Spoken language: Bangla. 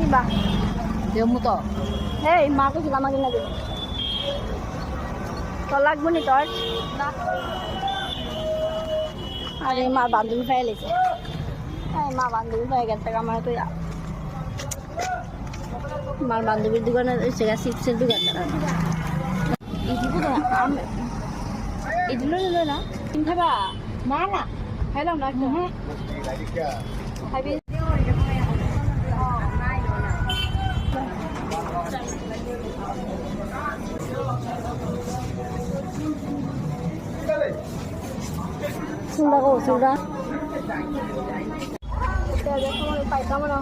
দিবা দেবো তো এই মা তো ছিল আমাকে না দেবে তোর লাগবো নি তোর আরে মা বান্ধবী পাই লেছে মা বান্ধবী পাই গেছে আমার তো মার বান্ধবীর দোকানে চিপসের দোকান এগুলো নিল না খাবা না না খাইলাম না খাইবি চুলটা কো চুলটা পাইতাম না